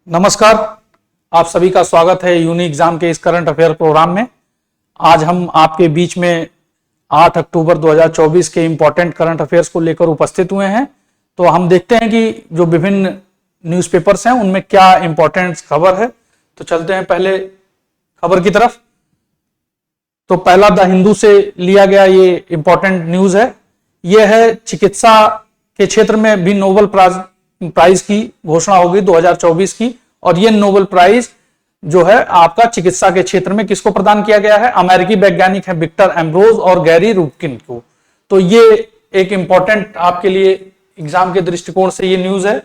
नमस्कार, आप सभी का स्वागत है यूनी एग्जाम के इस करंट अफेयर प्रोग्राम में। आज हम आपके बीच में 8 अक्टूबर 2024 के इंपॉर्टेंट करंट अफेयर्स को लेकर उपस्थित हुए हैं। तो हम देखते हैं कि जो विभिन्न न्यूज़पेपर्स हैं उनमें क्या इंपॉर्टेंट खबर है। तो चलते हैं पहले खबर की तरफ। तो पहला द हिंदू से लिया गया ये इंपॉर्टेंट न्यूज है। यह है चिकित्सा के क्षेत्र में भी नोबेल प्राइज की घोषणा होगी 2024 की। और ये नोबेल प्राइज जो है आपका चिकित्सा के क्षेत्र में किसको प्रदान किया गया है? अमेरिकी वैज्ञानिक है विक्टर एम्ब्रोज और गैरी रूबकिन को। तो ये एक इंपॉर्टेंट आपके लिए एग्जाम के दृष्टिकोण से ये न्यूज है।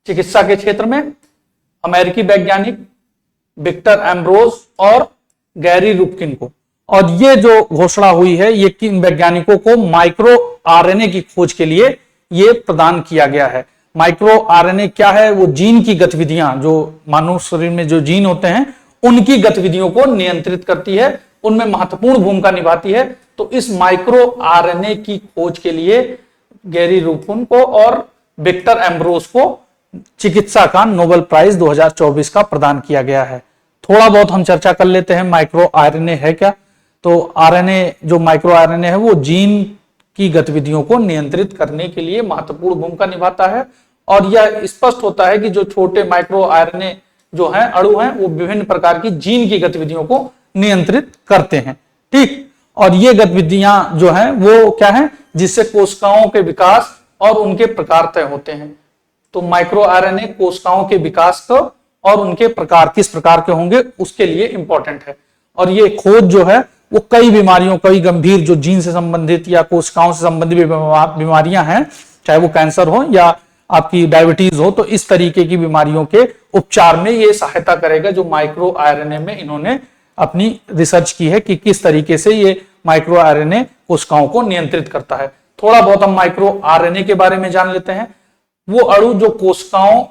चिकित्सा के क्षेत्र में अमेरिकी वैज्ञानिक विक्टर एम्ब्रोज और गैरी रूबकिन को। और ये जो घोषणा हुई है ये किन वैज्ञानिकों को माइक्रो आरएनए की खोज के लिए ये प्रदान किया गया है। माइक्रो आरएनए क्या है? वो जीन की गतिविधियां, जो मानव शरीर में जो जीन होते हैं उनकी गतिविधियों को नियंत्रित करती है, उनमें महत्वपूर्ण भूमिका निभाती है। तो इस माइक्रो आरएनए की खोज के लिए गैरी रूबकिन को और विक्टर एम्ब्रोज को चिकित्सा का नोबेल प्राइज 2024 का प्रदान किया गया है। थोड़ा बहुत हम चर्चा कर लेते हैं माइक्रो आरएनए है क्या। तो आरएनए, जो माइक्रो आरएनए है वो जीन की गतिविधियों को नियंत्रित करने के लिए महत्वपूर्ण भूमिका निभाता है। और यह स्पष्ट होता है कि जो छोटे माइक्रो आरएनए जो हैं, अणु हैं, वो विभिन्न प्रकार की जीन की गतिविधियों को नियंत्रित करते हैं। ठीक, और ये गतिविधियां जो हैं वो क्या है, जिससे कोशिकाओं के विकास और उनके प्रकार तय होते हैं। तो माइक्रो आरएनए कोशिकाओं के विकास को और उनके प्रकार किस प्रकार के होंगे उसके लिए इंपॉर्टेंट है। और ये खोज जो है वो कई बीमारियों, कई गंभीर जो जीन से संबंधित या कोशिकाओं से संबंधित बीमारियां हैं, चाहे वो कैंसर हो या आपकी डायबिटीज हो, तो इस तरीके की बीमारियों के उपचार में ये सहायता करेगा। जो माइक्रो आरएनए में इन्होंने अपनी रिसर्च की है कि किस तरीके से ये माइक्रो आरएनए कोशिकाओं को नियंत्रित करता है। थोड़ा बहुत हम माइक्रो आरएनए के बारे में जान लेते हैं। वो अणु जो कोशिकाओं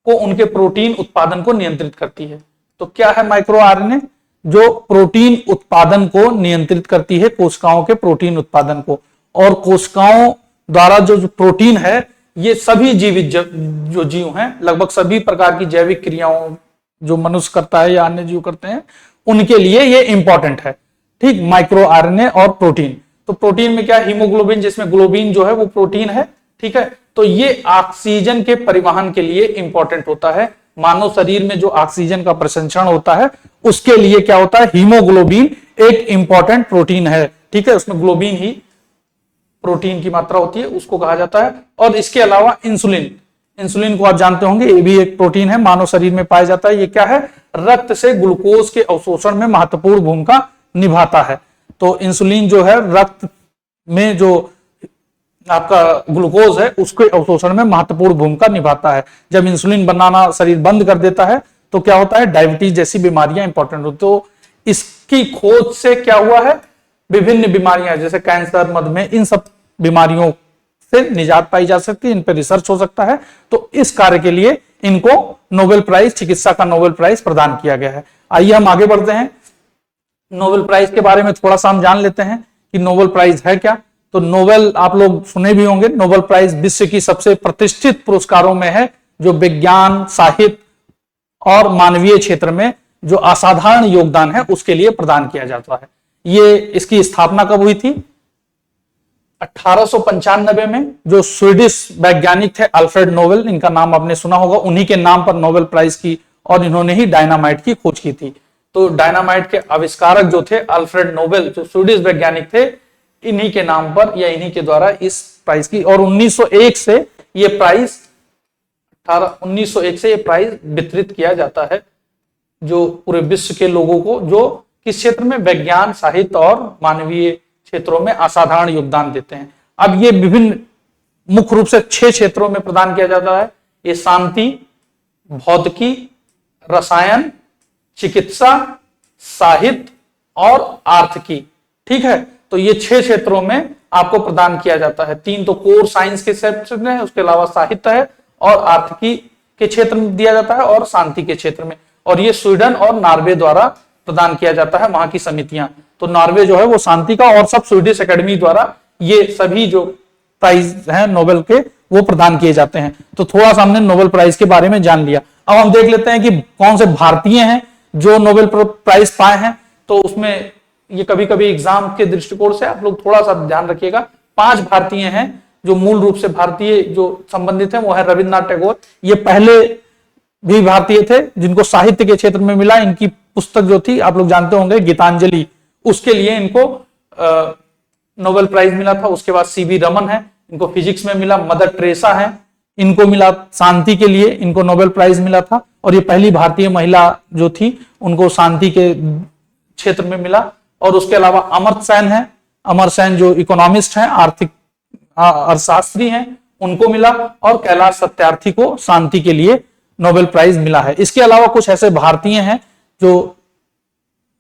को उनके प्रोटीन उत्पादन को नियंत्रित करती है। तो क्या है माइक्रो आरएनए? जो प्रोटीन उत्पादन को नियंत्रित करती है, कोशिकाओं के प्रोटीन उत्पादन को। और कोशिकाओं द्वारा जो प्रोटीन है ये सभी जीवित जो जीव हैं, लगभग सभी प्रकार की जैविक क्रियाओं जो मनुष्य करता है या अन्य जीव करते हैं उनके लिए ये इंपॉर्टेंट है। ठीक, माइक्रो आरएनए और प्रोटीन। तो प्रोटीन में क्या है? हीमोग्लोबिन, जिसमें ग्लोबिन जो है वो प्रोटीन है। ठीक है, तो ये ऑक्सीजन के परिवहन के लिए इंपॉर्टेंट होता है। मानव शरीर में जो ऑक्सीजन का प्रसंचरण होता है उसके लिए क्या होता है? हीमोग्लोबिन एक इंपॉर्टेंट प्रोटीन है। ठीक है, उसमें ग्लोबिन ही प्रोटीन की मात्रा होती है, उसको कहा जाता है। और इसके अलावा इंसुलिन, इंसुलिन को आप जानते होंगे, ये भी एक प्रोटीन है, मानव शरीर में पाया जाता है। ये क्या है? रक्त से ग्लूकोज के अवशोषण में महत्वपूर्ण भूमिका निभाता है। तो इंसुलिन जो है रक्त में जो आपका ग्लूकोज है उसके अवशोषण में महत्वपूर्ण भूमिका निभाता है। जब इंसुलिन बनाना शरीर बंद कर देता है तो क्या होता है? डायबिटीज जैसी बीमारियां इंपॉर्टेंट होती। तो इसकी खोज से क्या हुआ है? विभिन्न बीमारियां जैसे कैंसर, मधुमेह, इन सब बीमारियों से निजात पाई जा सकती है, इन पर रिसर्च हो सकता है। तो इस कार्य के लिए इनको नोबेल प्राइज, चिकित्सा का नोबेल प्राइज प्रदान किया गया है। आइए हम आगे बढ़ते हैं। नोबेल प्राइज के बारे में थोड़ा सा हम जान लेते हैं कि नोबेल प्राइज है क्या। तो नोबेल आप लोग सुने भी होंगे। नोबेल प्राइज विश्व की सबसे प्रतिष्ठित पुरस्कारों में है, जो विज्ञान, साहित्य और मानवीय क्षेत्र में जो असाधारण योगदान है उसके लिए प्रदान किया जाता है। ये इसकी स्थापना कब हुई थी? 1895 में। जो स्वीडिश वैज्ञानिक थे अल्फ्रेड नोबेल, इनका नाम आपने सुना होगा, उन्हीं के नाम पर नोबेल प्राइज की, और इन्होंने ही डायनामाइट की खोज की थी। तो डायनामाइट के आविष्कारक जो थे अल्फ्रेड नोबेल, जो स्वीडिश वैज्ञानिक थे, इन्हीं के नाम पर या इन्हीं के द्वारा इस प्राइज की, और 1901 से ये प्राइज 1901 से ये प्राइज वितरित किया जाता है, जो पूरे विश्व के लोगों को जो किस क्षेत्र में, विज्ञान, साहित्य और मानवीय क्षेत्रों में असाधारण योगदान देते हैं। अब ये विभिन्न मुख्य रूप से 6 क्षेत्रों में प्रदान किया जाता है। ये शांति, भौतिकी, रसायन, चिकित्सा, साहित्य और आर्थिकी। ठीक है, तो ये 6 क्षेत्रों में आपको प्रदान किया जाता है। 3 तो कोर साइंस के क्षेत्र में है, उसके अलावा साहित्य है और आर्थिकी के क्षेत्र में दिया जाता है और शांति के क्षेत्र में। और ये स्वीडन और नॉर्वे द्वारा प्रदान किया जाता है, वहां की समितियां। तो नॉर्वे जो है वो शांति का, और सब स्वीडिश एकेडमी द्वारा ये सभी जो प्राइज हैं नोबेल के वो प्रदान किए जाते हैं। तो थोड़ा सा हमने नोबेल प्राइज के बारे में जान लिया। अब हम देख लेते हैं कि कौन से भारतीय हैं जो नोबेल प्राइज पाए हैं। तो उसमें ये कभी कभी एग्जाम के दृष्टिकोण से आप लोग थोड़ा सा ध्यान रखिएगा। 5 भारतीय हैं जो मूल रूप से भारतीय जो संबंधित है, वो है रविन्द्रनाथ टैगोर। ये पहले भी भारतीय थे जिनको साहित्य के क्षेत्र में मिला। इनकी पुस्तक जो थी आप लोग जानते होंगे, गीतांजलि, उसके लिए इनको नोबेल प्राइज मिला था। उसके बाद सीवी रमन है, इनको फिजिक्स में मिला। मदर टेरेसा है, इनको मिला शांति के लिए, इनको नोबेल प्राइज मिला था। और ये पहली भारतीय महिला जो थी उनको शांति के क्षेत्र में मिला। और उसके अलावा अमर्त्य सेन है, अमर सेन जो इकोनॉमिस्ट हैं, आर्थिक अर्थशास्त्री हैं, उनको मिला। और कैलाश सत्यार्थी को शांति के लिए नोबेल प्राइज मिला है। इसके अलावा कुछ ऐसे भारतीय हैं जो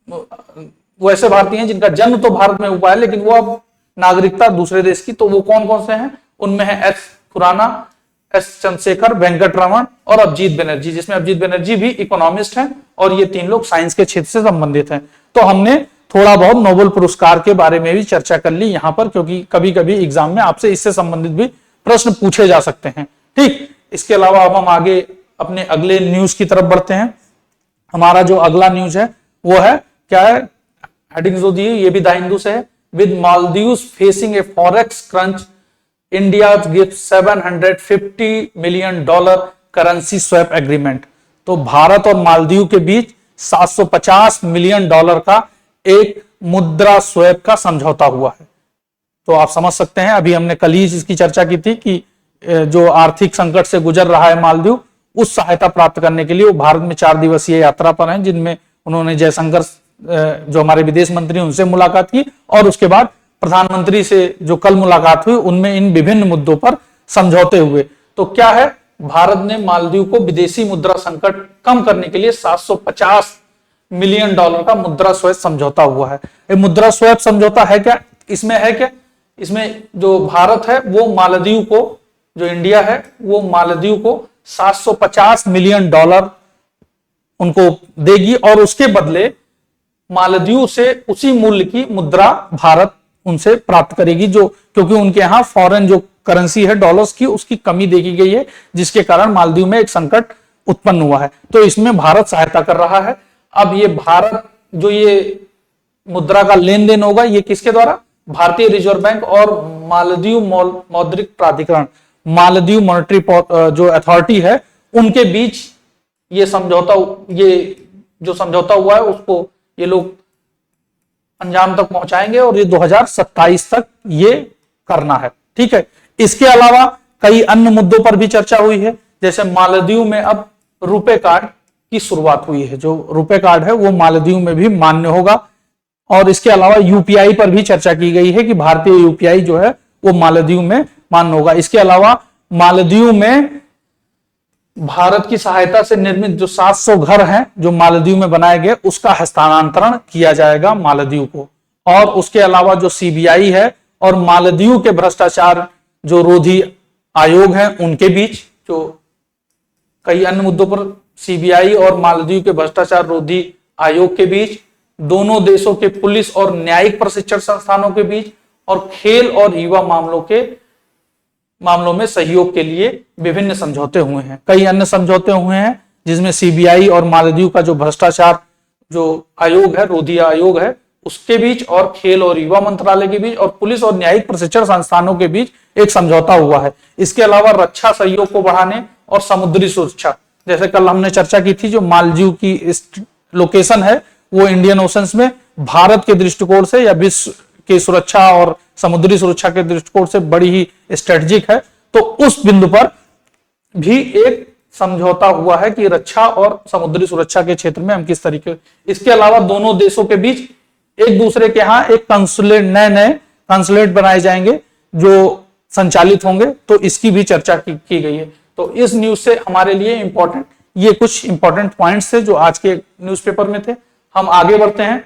वो ऐसे भारतीय हैं जिनका जन्म तो भारत में हुआ है लेकिन वो अब नागरिकता दूसरे देश की। तो वो कौन कौन से हैं? उनमें है एस खुराना, एस चंद्रशेखर, वेंकटरमण और अभिजीत बनर्जी, जिसमें अभिजीत बनर्जी भी इकोनॉमिस्ट हैं और ये 3 लोग साइंस के क्षेत्र से संबंधित हैं। तो हमने थोड़ा बहुत नोबेल पुरस्कार के बारे में भी चर्चा कर ली यहां पर, क्योंकि कभी कभी एग्जाम में आपसे इससे संबंधित भी प्रश्न पूछे जा सकते हैं। ठीक, इसके अलावा अब हम आगे अपने अगले न्यूज की तरफ बढ़ते हैं। हमारा जो अगला न्यूज है वो है, क्या है हेडिंग जो दी है, ये भी द हिंदू से है। With Maldives facing A forex crunch, India gives $750 million currency swap agreement. तो भारत और मालदीव के बीच $750 मिलियन का एक मुद्रा स्वैप का समझौता हुआ है। तो आप समझ सकते हैं, अभी हमने कल ही इसकी चर्चा की थी कि जो आर्थिक संकट से गुजर रहा है मालदीव, उस सहायता प्राप्त करने के लिए वो भारत में 4 दिवसीय यात्रा पर हैं, जिनमें उन्होंने जयशंकर जो हमारे विदेश मंत्री उनसे मुलाकात की और उसके बाद प्रधानमंत्री से जो कल मुलाकात हुई उनमें इन विभिन्न मुद्दों पर समझौते हुए। तो क्या है, भारत ने मालदीव को विदेशी मुद्रा संकट कम करने के लिए $750 मिलियन का मुद्रा स्वैप समझौता हुआ है। ये मुद्रा स्वैप समझौता है क्या? इसमें है क्या, इसमें जो भारत है वो मालदीव को, जो इंडिया है वो मालदीव को $750 मिलियन उनको देगी और उसके बदले मालदीव से उसी मूल्य की मुद्रा भारत उनसे प्राप्त करेगी, जो क्योंकि उनके यहां फॉरेन जो करेंसी है डॉलर्स की, उसकी कमी देखी गई है, जिसके कारण मालदीव में एक संकट उत्पन्न हुआ है। तो इसमें भारत सहायता कर रहा है। अब ये भारत जो ये मुद्रा का लेन देन होगा, ये किसके द्वारा? भारतीय रिजर्व बैंक और मालदीव मौद्रिक प्राधिकरण, मालदीव मॉनेटरी जो अथॉरिटी है, उनके बीच ये समझौता, ये जो समझौता हुआ है उसको ये लोग अंजाम तक पहुंचाएंगे और ये 2027 तक ये करना है। ठीक है, इसके अलावा कई अन्य मुद्दों पर भी चर्चा हुई है, जैसे मालदीव में अब रुपे कार्ड की शुरुआत हुई है। जो रुपे कार्ड है वो मालदीव में भी मान्य होगा। और इसके अलावा यूपीआई पर भी चर्चा की गई है कि भारतीय यूपीआई जो है वो मालदीव में मान्य होगा। इसके अलावा मालदीव में भारत की सहायता से निर्मित जो 700 घर हैं जो मालदीव में बनाए गए, उसका हस्तांतरण किया जाएगा मालदीव को। और उसके अलावा जो सीबीआई है और मालदीव के भ्रष्टाचार जो रोधी आयोग है उनके बीच, जो कई अन्य मुद्दों पर सीबीआई और मालदीव के भ्रष्टाचार रोधी आयोग के बीच, दोनों देशों के पुलिस और न्यायिक प्रशिक्षण संस्थानों के बीच, और खेल और युवा मामलों में सहयोग के लिए विभिन्न समझौते हुए हैं। कई अन्य समझौते हुए हैं जिसमें सीबीआई और मालदीव का जो भ्रष्टाचार जो आयोग है, रोधी आयोग है, उसके बीच, और खेल और युवा मंत्रालय के बीच, और पुलिस और न्यायिक प्रशिक्षण संस्थानों के बीच एक समझौता हुआ है। इसके अलावा रक्षा सहयोग को बढ़ाने और समुद्री सुरक्षा, जैसे कल हमने चर्चा की थी, जो मालदीव की लोकेशन है वो इंडियन ओशंस में भारत के दृष्टिकोण से या विश्व की सुरक्षा और समुद्री सुरक्षा के दृष्टिकोण से बड़ी ही स्ट्रेटेजिक है। तो उस बिंदु पर भी एक समझौता हुआ है कि रक्षा और समुद्री सुरक्षा के क्षेत्र में हम किस तरीके। इसके अलावा दोनों देशों के बीच एक दूसरे के यहां एक कंसुलेट, नए कंसुलेट बनाए जाएंगे जो संचालित होंगे, तो इसकी भी चर्चा की गई है। तो इस न्यूज से हमारे लिए इंपॉर्टेंट ये कुछ इंपॉर्टेंट पॉइंट्स थे जो आज के न्यूज़पेपर में थे। हम आगे बढ़ते हैं।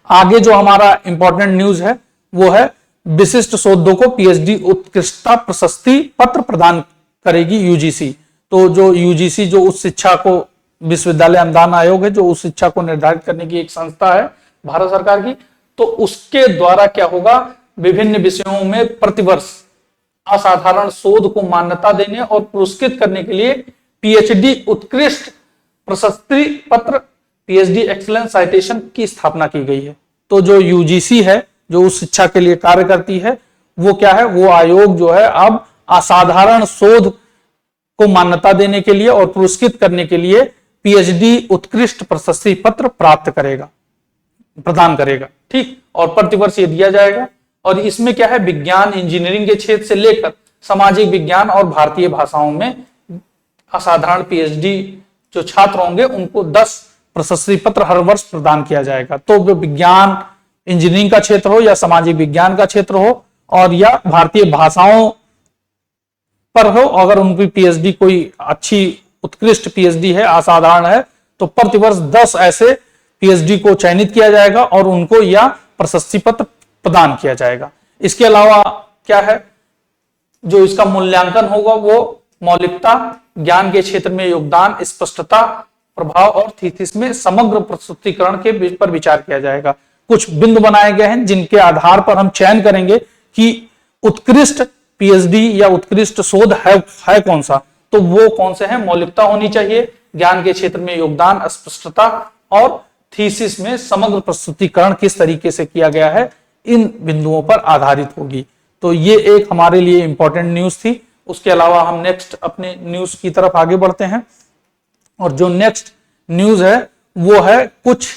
आगे जो हमारा इंपॉर्टेंट न्यूज है वो है, विशिष्ट शोधों को पीएचडी उत्कृष्टता प्रशस्ति पत्र प्रदान करेगी यूजीसी। तो जो यूजीसी जो उच्च शिक्षा को, विश्वविद्यालय अनुदान आयोग है जो उच्च शिक्षा को निर्धारित करने की एक संस्था है भारत सरकार की, तो उसके द्वारा क्या होगा, विभिन्न विषयों में प्रतिवर्ष असाधारण शोध को मान्यता देने और पुरस्कृत करने के लिए पीएचडी उत्कृष्ट प्रशस्ति पत्र, पीएचडी एक्सीलेंस साइटेशन की स्थापना की गई है। तो जो यूजीसी है, जो उस शिक्षा के लिए कार्य करती है, वो क्या है, वो आयोग जो है अब असाधारण शोध को मान्यता देने के लिए और पुरस्कृत करने के लिए पीएचडी उत्कृष्ट प्रशस्ति पत्र प्रदान करेगा। ठीक, और प्रतिवर्ष ये दिया जाएगा। और इसमें क्या है, विज्ञान इंजीनियरिंग के क्षेत्र से लेकर सामाजिक विज्ञान और भारतीय भाषाओं में असाधारण पीएचडी जो छात्र होंगे उनको 10 प्रशस्ति पत्र हर वर्ष प्रदान किया जाएगा। तो विज्ञान इंजीनियरिंग का क्षेत्र हो या सामाजिक विज्ञान का क्षेत्र हो और या भारतीय भाषाओं पर हो, अगर उनकी पीएचडी कोई अच्छी उत्कृष्ट पीएचडी है, असाधारण है, तो प्रतिवर्ष 10 ऐसे पीएचडी को चयनित किया जाएगा और उनको यह प्रशस्ति पत्र प्रदान किया जाएगा। इसके अलावा क्या है, जो इसका मूल्यांकन होगा वो मौलिकता, ज्ञान के क्षेत्र में योगदान, स्पष्टता, प्रभाव और थीसिस में समग्र प्रस्तुतिकरण के पर विचार किया जाएगा। कुछ बिंदु बनाए गए हैं जिनके आधार पर हम चयन करेंगे कि उत्कृष्ट पीएचडी या उत्कृष्ट शोध है कौन सा। तो वो कौन से हैं, मौलिकता होनी चाहिए, ज्ञान के क्षेत्र में योगदान, स्पष्टता और थीसिस में समग्र प्रस्तुतिकरण किस तरीके से किया गया है, इन बिंदुओं पर आधारित होगी। तो ये एक हमारे लिए इंपॉर्टेंट न्यूज थी। उसके अलावा हम नेक्स्ट अपने न्यूज की तरफ आगे बढ़ते हैं और जो नेक्स्ट न्यूज है वो है, कुछ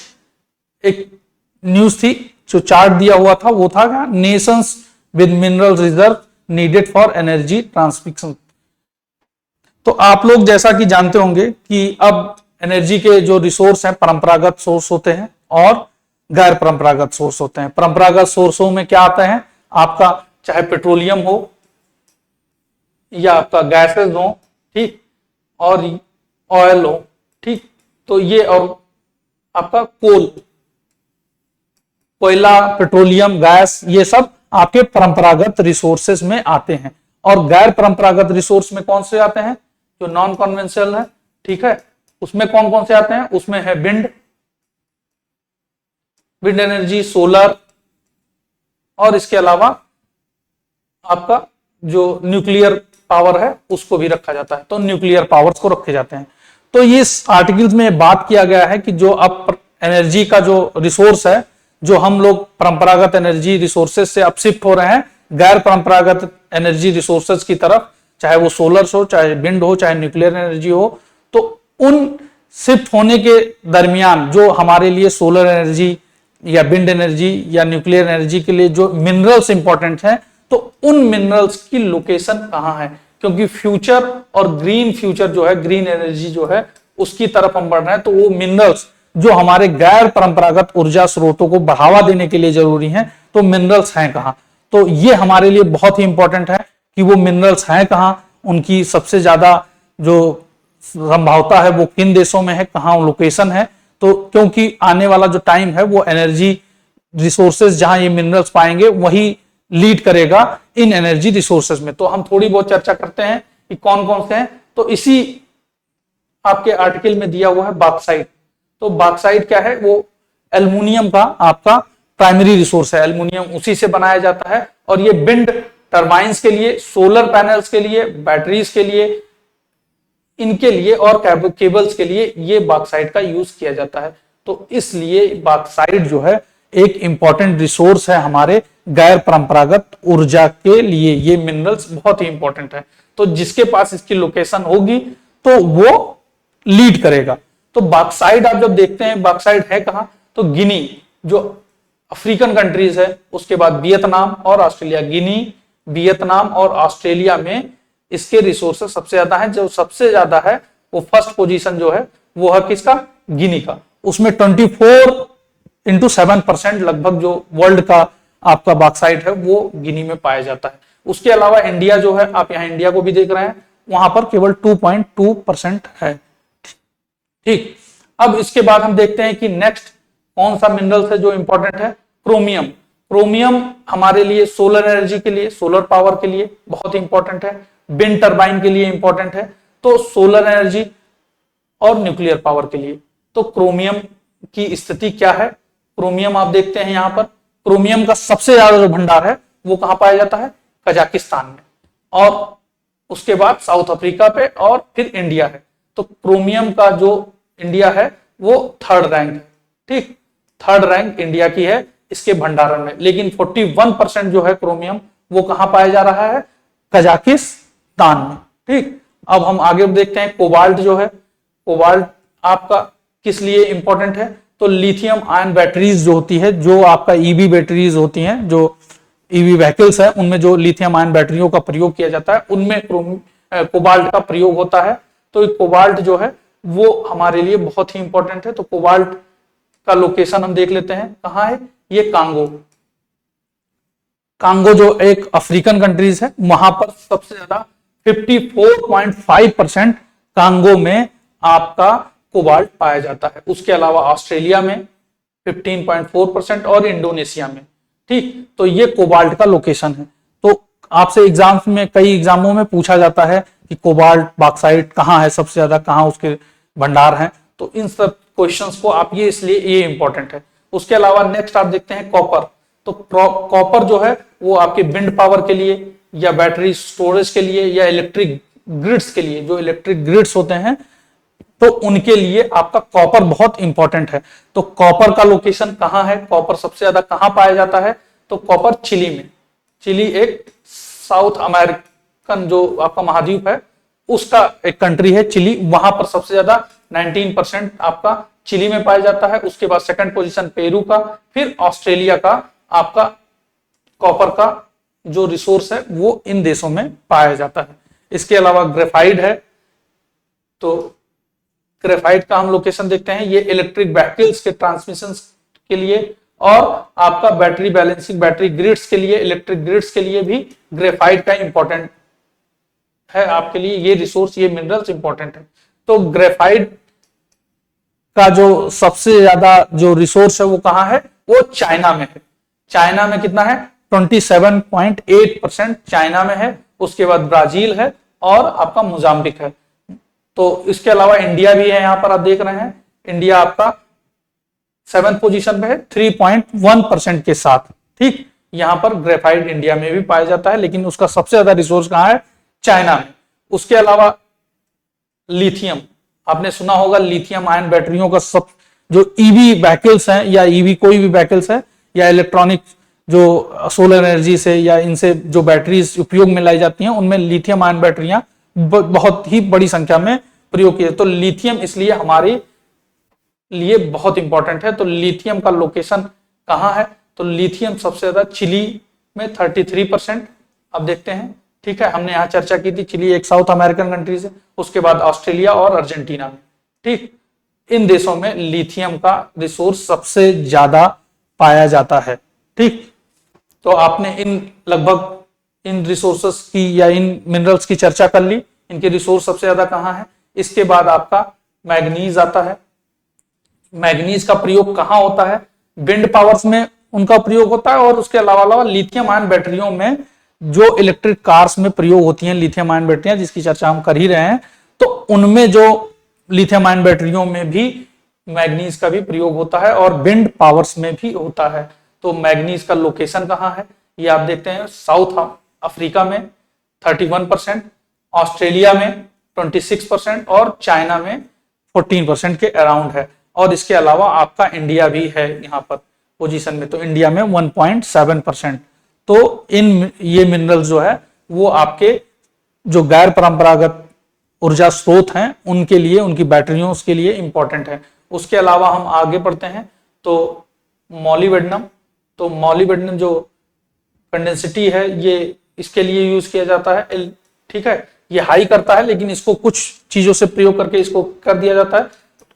एक न्यूज थी जो चार्ट दिया हुआ था, वो था क्या, Nations with mineral reserve needed for energy transmission. तो आप लोग जैसा कि जानते होंगे कि अब एनर्जी के जो रिसोर्स हैं परंपरागत सोर्स होते हैं और गैर परंपरागत सोर्स होते हैं। परंपरागत सोर्सों में क्या आता है, आपका चाहे पेट्रोलियम हो या आपका गैसेस हो, ठीक, और ऑयल हो, ठीक, तो ये, और आपका कोयला, पेट्रोलियम, गैस, ये सब आपके परंपरागत रिसोर्सेज में आते हैं। और गैर परंपरागत रिसोर्स में कौन से आते हैं, जो नॉन कन्वेंशनल है, ठीक है, उसमें कौन कौन से आते हैं, उसमें है विंड एनर्जी, सोलर, और इसके अलावा आपका जो न्यूक्लियर पावर है उसको भी रखा जाता है। तो न्यूक्लियर पावर्स को रखे जाते हैं। तो ये इस आर्टिकल्स में बात किया गया है कि जो अब एनर्जी का जो रिसोर्स है, जो हम लोग परंपरागत एनर्जी रिसोर्सेज से अब शिफ्ट हो रहे हैं गैर परंपरागत एनर्जी रिसोर्सेज की तरफ, चाहे वो सोलर हो, चाहे विंड हो, चाहे न्यूक्लियर एनर्जी हो, तो उन शिफ्ट होने के दरमियान जो हमारे लिए सोलर एनर्जी या विंड एनर्जी या न्यूक्लियर एनर्जी के लिए जो मिनरल्स इंपॉर्टेंट हैं, तो उन मिनरल्स की लोकेशन कहां है, क्योंकि फ्यूचर और ग्रीन फ्यूचर जो है, ग्रीन एनर्जी जो है, उसकी तरफ हम बढ़ रहे हैं। तो वो मिनरल्स जो हमारे गैर परंपरागत ऊर्जा स्रोतों को बढ़ावा देने के लिए जरूरी हैं, तो मिनरल्स हैं कहां। तो ये हमारे लिए बहुत ही इंपॉर्टेंट है कि वो मिनरल्स हैं कहां, उनकी सबसे ज्यादा जो संभावता है वो किन देशों में है, कहां लोकेशन है। तो क्योंकि आने वाला जो टाइम है वो एनर्जी रिसोर्सेज जहां ये मिनरल्स पाएंगे वही लीड करेगा इन एनर्जी रिसोर्सेज में। तो हम थोड़ी बहुत चर्चा करते हैं कि कौन कौन से हैं। तो इसी आपके आर्टिकल में दिया हुआ है बॉक्साइट। तो बॉक्साइट क्या है, वो एल्युमिनियम का आपका प्राइमरी रिसोर्स है, एल्युमिनियम उसी से बनाया जाता है। और ये विंड टर्बाइंस के लिए, सोलर पैनल्स के लिए, बैटरीज के लिए, इनके लिए और केबल्स के लिए ये बॉक्साइट का यूज किया जाता है। तो इसलिए बॉक्साइट जो है एक इंपॉर्टेंट रिसोर्स है हमारे गैर परंपरागत ऊर्जा के लिए। ये मिनरल्स बहुत ही इंपॉर्टेंट है। तो जिसके पास इसकी लोकेशन होगी तो वो लीड करेगा। तो बॉक्साइट आप जब देखते हैं, बॉक्साइट है कहां, तो गिनी जो अफ्रीकन कंट्रीज है, उसके बाद वियतनाम और ऑस्ट्रेलिया, गिनी, वियतनाम और ऑस्ट्रेलिया में इसके रिसोर्सेज सबसे ज्यादा है। जो सबसे ज्यादा है वो फर्स्ट पोजीशन जो है वो है किसका, गिनी का। उसमें 24x7% लगभग जो वर्ल्ड का आपका बॉक्साइट है वो गिनी में पाया जाता है। उसके अलावा इंडिया जो है, आप यहाँ इंडिया को भी देख रहे हैं, वहां पर केवल 2.2% है। ठीक, अब इसके बाद हम देखते हैं कि नेक्स्ट कौन सा मिनरल्स है जो इंपॉर्टेंट है। क्रोमियम। क्रोमियम हमारे लिए सोलर एनर्जी के लिए, सोलर पावर के लिए बहुत इंपॉर्टेंट है। विंड टरबाइन के लिए इंपॉर्टेंट है। तो सोलर एनर्जी और न्यूक्लियर पावर के लिए। तो क्रोमियम की स्थिति क्या है, क्रोमियम आप देखते हैं यहां पर, क्रोमियम का सबसे ज्यादा जो भंडार है वो कहां पाया जाता है, कजाकिस्तान में। और उसके बाद साउथ अफ्रीका पे और फिर इंडिया है। तो क्रोमियम का जो इंडिया है वो थर्ड रैंक है, ठीक, थर्ड रैंक इंडिया की है इसके भंडारण में। लेकिन 41% जो है क्रोमियम वो कहां पाया जा रहा है, कजाकिस्तान में, ठीक। अब हम आगे देखते हैं कोबाल्ट जो है, कोबाल्ट आपका किस लिए इंपॉर्टेंट है, तो लिथियम आयन बैटरीज जो होती है, जो आपका ईवी बैटरीज होती हैं, जो ईवी व्हीकल्स है उनमें जो लिथियम आयन बैटरियों का प्रयोग किया जाता है उनमें कोबाल्ट का प्रयोग होता है। तो कोबाल्ट जो है वो हमारे लिए बहुत ही इंपॉर्टेंट है। तो कोबाल्ट का लोकेशन हम देख लेते हैं, कहां है ये, कांगो। कांगो जो एक अफ्रीकन कंट्रीज है, वहां पर सबसे ज्यादा 54.5% कांगो में आपका कोबाल्ट पाया जाता है। उसके अलावा ऑस्ट्रेलिया में 15.4% और इंडोनेशिया में, ठीक। तो ये कोबाल्ट का लोकेशन है। तो आपसे एग्जाम्स में, कई एग्जामों में पूछा जाता है कि कोबाल्ट बॉक्साइट कहाँ है सबसे ज्यादा, कहाँ उसके भंडार हैं। तो इन सब क्वेश्चंस को आप ये, इसलिए ये इंपॉर्टेंट है। उसके अलावा नेक्स्ट आप देखते हैं कॉपर। तो कॉपर जो है वो आपके विंड पावर के लिए या बैटरी स्टोरेज के लिए या इलेक्ट्रिक ग्रिड्स के लिए, जो इलेक्ट्रिक ग्रिड्स होते हैं तो उनके लिए आपका कॉपर बहुत इंपॉर्टेंट है। तो कॉपर का लोकेशन कहां है, कॉपर सबसे ज्यादा कहां पाया जाता है, तो कॉपर चिली में। चिली एक साउथ अमेरिकन जो आपका महाद्वीप है उसका एक कंट्री है चिली, वहां पर सबसे ज्यादा 19% आपका चिली में पाया जाता है। उसके बाद सेकंड पोजीशन पेरू का, फिर ऑस्ट्रेलिया का आपका कॉपर का जो रिसोर्स है वो इन देशों में पाया जाता है। इसके अलावा ग्रेफाइट है। तो ग्रेफाइट का हम लोकेशन देखते हैं, ये इलेक्ट्रिक व्हीकल्स के ट्रांसमिशन के लिए और आपका बैटरी बैलेंसिंग, बैटरी ग्रिड्स के लिए, इलेक्ट्रिक ग्रिड्स के लिए भी ग्रेफाइट का इंपॉर्टेंट है आपके लिए। ये रिसोर्स, ये मिनरल्स इंपॉर्टेंट है। तो ग्रेफाइट का जो सबसे ज्यादा जो रिसोर्स है वो कहां है, वो चाइना में है। चाइना में कितना है, 27.8% चाइना में है। उसके बाद ब्राजील है और आपका मोजाम्बिक है। तो इसके अलावा इंडिया भी है, यहां पर आप देख रहे हैं इंडिया आपका 7th पोजीशन पे है 3.1% के साथ, ठीक। यहां पर ग्रेफाइट इंडिया में भी पाया जाता है, लेकिन उसका सबसे ज्यादा रिसोर्स कहां है, चाइना में। उसके अलावा लिथियम, आपने सुना होगा लिथियम आयन बैटरियों का सब, जो ईवी व्हीकल्स हैं या ईवी कोई भी व्हीकल्स है या इलेक्ट्रॉनिक जो सोलर एनर्जी से या इनसे जो बैटरीज उपयोग में लाई जाती हैं उनमें लिथियम आयन बैटरियां बहुत ही बड़ी संख्या में प्रयोग किए। तो लिथियम इसलिए हमारे लिए बहुत इंपॉर्टेंट है। तो लिथियम का लोकेशन कहां है, तो लिथियम सबसे ज्यादा चिली में 33%। अब देखते हैं, ठीक है, हमने यहां चर्चा की थी, चिली एक साउथ अमेरिकन कंट्रीज है। उसके बाद ऑस्ट्रेलिया और अर्जेंटीना में, ठीक, इन देशों में लिथियम का रिसोर्स सबसे ज्यादा पाया जाता है, ठीक। तो आपने इन लगभग इन रिसोर्सेस की या इन मिनरल्स की चर्चा कर ली, इनके रिसोर्स सबसे ज्यादा कहां है। इसके बाद आपका मैग्नीज आता है। मैग्नीज का प्रयोग कहां होता है, विंड पावर्स में उनका प्रयोग होता है और उसके अलावा लिथियम आयन बैटरियों में, जो इलेक्ट्रिक कार्स में प्रयोग होती हैं लिथियम आयन बैटरियां, जिसकी चर्चा हम कर ही रहे हैं, तो उनमें जो लिथियम आयन बैटरियों में भी मैग्नीज का भी प्रयोग होता है और विंड पावर्स में भी होता है। तो मैग्नीज का लोकेशन कहां है, ये आप देखते हैं, साउथ अफ्रीका में 31%, ऑस्ट्रेलिया में 26% और चाइना में 14% के अराउंड है। और इसके अलावा आपका इंडिया भी है यहाँ पर पोजीशन में, तो इंडिया में 1.7%। तो इन ये मिनरल्स जो है वो आपके जो गैर परंपरागत ऊर्जा स्रोत हैं उनके लिए, उनकी बैटरियों के लिए इंपॉर्टेंट है। उसके अलावा हम आगे बढ़ते हैं तो मॉलिब्डेनम। तो मॉलिब्डेनम जो कंडेंसिटी है ये इसके लिए यूज किया जाता है, ठीक है। ये हाई करता है लेकिन इसको कुछ चीजों से प्रयोग करके इसको कर दिया जाता है,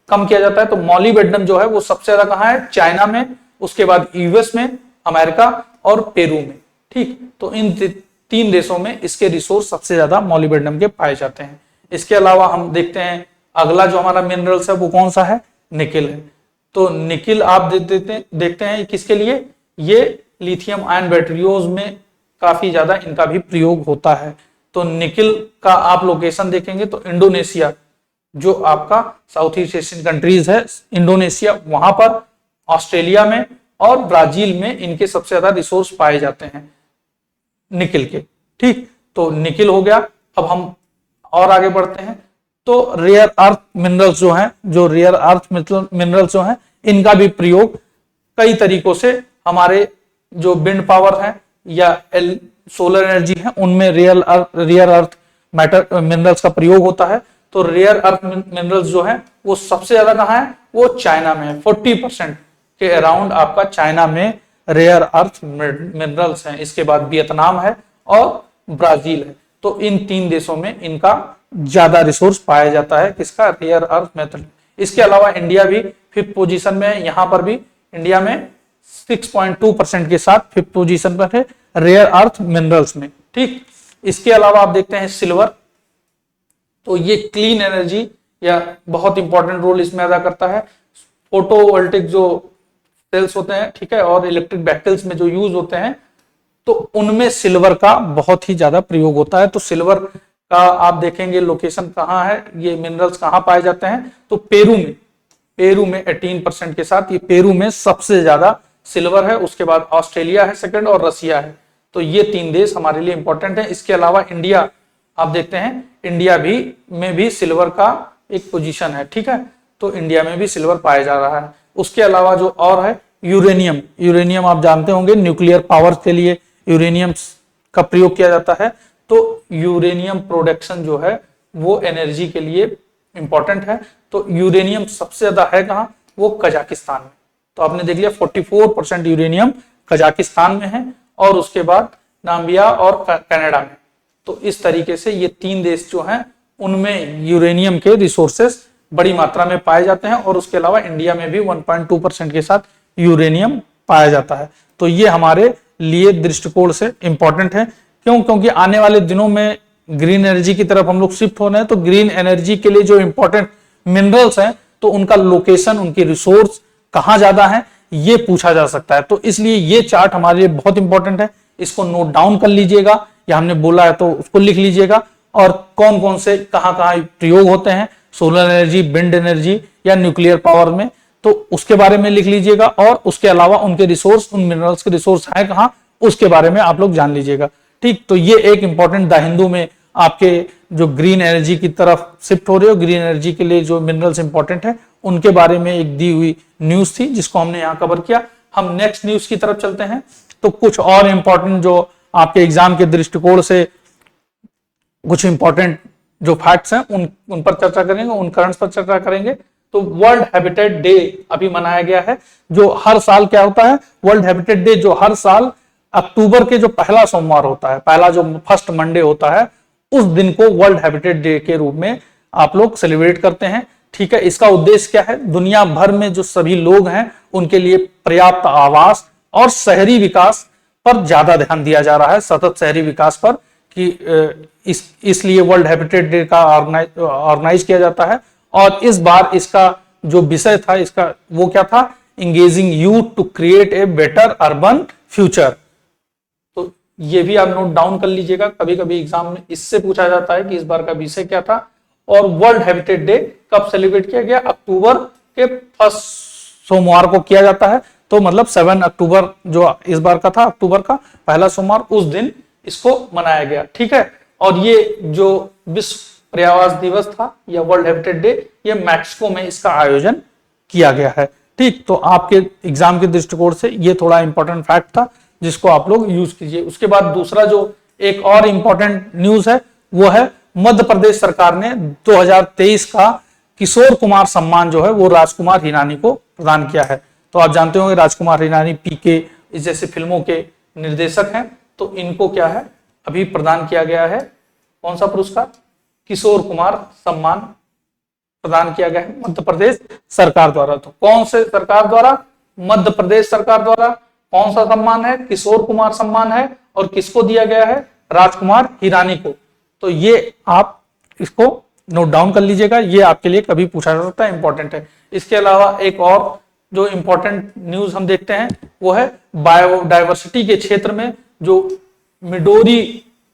कम किया जाता है। तो मॉलिब्डेनम जो है वो सबसे ज्यादा कहां है, चाइना में, उसके बाद यूएस में, अमेरिका और पेरू में, ठीक। तो इन 3 देशों में इसके रिसोर्स सबसे ज्यादा मॉलिब्डेनम के पाए जाते हैं। इसके अलावा हम देखते हैं अगला जो हमारा मिनरल्स है वो कौन सा है, निकिल है। तो निकिल आप देखते हैं किसके लिए, ये लिथियम आयन बैटरियों में काफी ज्यादा इनका भी प्रयोग होता है। तो निकिल का आप लोकेशन देखेंगे तो इंडोनेशिया, जो आपका साउथ ईस्ट एशियन कंट्रीज है, इंडोनेशिया, वहां पर, ऑस्ट्रेलिया में और ब्राजील में इनके सबसे ज्यादा रिसोर्स पाए जाते हैं निकिल के, ठीक। तो निकिल हो गया। अब हम और आगे बढ़ते हैं, तो रेयर अर्थ मिनरल्स जो हैं, जो रेयर अर्थ मिनरल्स जो हैं, इनका भी प्रयोग कई तरीकों से हमारे जो विंड पावर है या सोलर एनर्जी है उनमें रेयर अर्थ मैटर मिनरल्स का प्रयोग होता है। तो रेयर अर्थ मिनरल्स जो है वो सबसे ज्यादा कहाँ है, वो चाइना में है। 40% के अराउंड आपका चाइना में रेयर अर्थ मिनरल्स हैं। इसके बाद वियतनाम है और ब्राजील है। तो इन 3 देशों में इनका ज्यादा रिसोर्स पाया जाता है, किसका, रेयर अर्थ मेटल। इसके अलावा इंडिया भी 5th पोजीशन में है। यहां पर भी इंडिया में 6.2% के साथ 5th पोजीशन पर है रेयर अर्थ मिनरल्स में। ठीक, इसके अलावा आप देखते हैं सिल्वर। तो ये क्लीन एनर्जी या बहुत इंपॉर्टेंट रोल इसमें अदा करता है। फोटोवोल्टिक जो सेल्स होते हैं, ठीक है, और इलेक्ट्रिक व्हीकल्स में जो यूज होते हैं, तो उनमें सिल्वर का बहुत ही ज्यादा प्रयोग होता है। तो सिल्वर का आप देखेंगे लोकेशन कहाँ है, ये मिनरल्स कहाँ पाए जाते हैं, तो पेरू में 18% के साथ, ये पेरू में सबसे ज्यादा सिल्वर है। उसके बाद ऑस्ट्रेलिया है सेकंड और रसिया है। तो ये 3 देश हमारे लिए इंपॉर्टेंट है। इसके अलावा इंडिया आप देखते हैं, इंडिया में भी सिल्वर का एक पोजीशन है। ठीक है, तो इंडिया में भी सिल्वर पाया जा रहा है। उसके अलावा जो और है यूरेनियम आप जानते होंगे, न्यूक्लियर पावर के लिए यूरेनियम का प्रयोग किया जाता है। तो यूरेनियम प्रोडक्शन जो है वो एनर्जी के लिए इंपॉर्टेंट है। तो यूरेनियम सबसे ज्यादा है कहाँ, वो कजाकिस्तान में। तो आपने देख लिया 44% यूरेनियम कजाकिस्तान में है और उसके बाद नाम्बिया और कनाडा में। तो इस तरीके से ये 3 देश जो हैं उनमें यूरेनियम के रिसोर्सेस बड़ी मात्रा में पाए जाते हैं और उसके अलावा इंडिया में भी 1.2% के साथ यूरेनियम पाया जाता है। तो ये हमारे लिए दृष्टिकोण से इंपॉर्टेंट है। क्यों? क्योंकि आने वाले दिनों में ग्रीन एनर्जी की तरफ हम लोग शिफ्ट हो रहे हैं। तो ग्रीन एनर्जी के लिए जो इंपॉर्टेंट मिनरल्स हैं, तो उनका लोकेशन, उनकी रिसोर्स कहाँ ज्यादा है, ये पूछा जा सकता है। तो इसलिए ये चार्ट हमारे लिए बहुत इंपॉर्टेंट है। इसको नोट डाउन कर लीजिएगा, या हमने बोला है तो उसको लिख लीजिएगा, और कौन कौन से कहाँ कहाँ प्रयोग होते हैं, सोलर एनर्जी, विंड एनर्जी या न्यूक्लियर पावर में, तो उसके बारे में लिख लीजिएगा। और उसके अलावा उनके रिसोर्स, उन मिनरल्स के रिसोर्स है कहाँ, उसके बारे में आप लोग जान लीजिएगा। ठीक, तो ये एक इंपॉर्टेंट द हिंदू में आपके जो ग्रीन एनर्जी की तरफ शिफ्ट हो रहे हो, ग्रीन एनर्जी के लिए जो मिनरल्स इंपॉर्टेंट है उनके बारे में एक दी हुई न्यूज थी जिसको हमने यहाँ कवर किया। हम नेक्स्ट न्यूज की तरफ चलते हैं। तो कुछ और इंपॉर्टेंट जो आपके एग्जाम के दृष्टिकोण से कुछ इंपॉर्टेंट जो फैक्ट्स हैं उन पर चर्चा करेंगे, उन करंट्स पर चर्चा करेंगे। तो वर्ल्ड हैबिटेट डे अभी मनाया गया है, जो हर साल क्या होता है, वर्ल्ड हैबिटेट डे जो हर साल अक्टूबर के जो पहला सोमवार होता है, पहला जो फर्स्ट मंडे होता है, उस दिन को वर्ल्ड हैबिटेट डे के रूप में आप लोग सेलिब्रेट करते हैं। ठीक है, इसका उद्देश्य क्या है, दुनिया भर में जो सभी लोग हैं उनके लिए पर्याप्त आवास और शहरी विकास पर ज्यादा ध्यान दिया जा रहा है, सतत शहरी विकास पर, कि इसलिए वर्ल्ड हैबिटेट डे का ऑर्गेनाइज किया जाता है। और इस बार इसका जो विषय था, इसका वो क्या था, engaging youth to create a better urban future. तो ये भी आप नोट डाउन कर लीजिएगा, कभी कभी एग्जाम में इससे पूछा जाता है कि इस बार का विषय क्या था। और वर्ल्ड हैबिटेट डे कब सेलिब्रेट किया गया, अक्टूबर के फर्स्ट सोमवार को किया जाता है। तो मतलब 7 अक्टूबर जो इस बार का था, अक्टूबर का पहला सोमवार, उस दिन इसको मनाया गया। ठीक है, और ये जो विश्व पर्यावरण दिवस था या वर्ल्ड हैबिटेट डे, ये मैक्सिको में इसका आयोजन किया गया है। ठीक, तो आपके एग्जाम के दृष्टिकोण से ये थोड़ा इंपॉर्टेंट फैक्ट था जिसको आप लोग यूज कीजिए। उसके बाद दूसरा जो एक और इंपॉर्टेंट न्यूज है वो है मध्य प्रदेश सरकार ने 2023 का किशोर कुमार सम्मान जो है वो राजकुमार हिरानी को प्रदान किया है। तो आप जानते होंगे राजकुमार हिरानी पीके इस जैसे फिल्मों के निर्देशक हैं। तो इनको क्या है, अभी प्रदान किया गया है, कौन सा पुरस्कार, किशोर कुमार सम्मान प्रदान किया गया है मध्य प्रदेश सरकार द्वारा। तो कौन से सरकार द्वारा, मध्य प्रदेश सरकार द्वारा। कौन सा सम्मान है, किशोर कुमार सम्मान है, और किसको दिया गया है, राजकुमार हिरानी को। तो ये आप इसको नोट डाउन कर लीजिएगा, ये आपके लिए कभी पूछा जा सकता है, इंपॉर्टेंट है। इसके अलावा एक और जो इंपॉर्टेंट न्यूज हम देखते हैं वो है बायोडायवर्सिटी के क्षेत्र में जो मिडोरी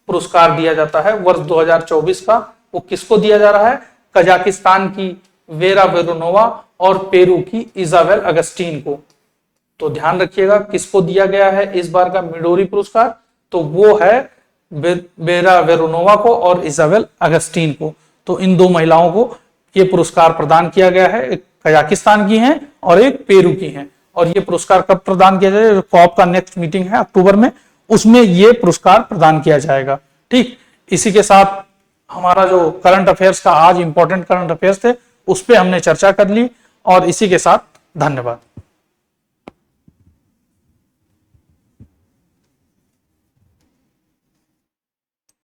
पुरस्कार दिया जाता है वर्ष 2024 का, वो किसको दिया जा रहा है, कजाकिस्तान की वेरा वेरोनोवा और पेरू की इजाबेल अगस्टीन को। तो ध्यान रखिएगा किसको दिया गया है इस बार का मिडोरी पुरस्कार, तो वो है वेरा वेरोनोवा को और इजाबेल अगस्टीन को। तो इन दो महिलाओं को ये पुरस्कार प्रदान किया गया है, एक कजाकिस्तान की हैं और एक पेरू की हैं। और ये पुरस्कार कब प्रदान किया जाएगा? कॉप का नेक्स्ट मीटिंग है अक्टूबर में, उसमें ये पुरस्कार प्रदान किया जाएगा। ठीक, इसी के साथ हमारा जो करंट अफेयर्स का आज इंपॉर्टेंट करंट अफेयर्स थे उस पर हमने चर्चा कर ली, और इसी के साथ धन्यवाद।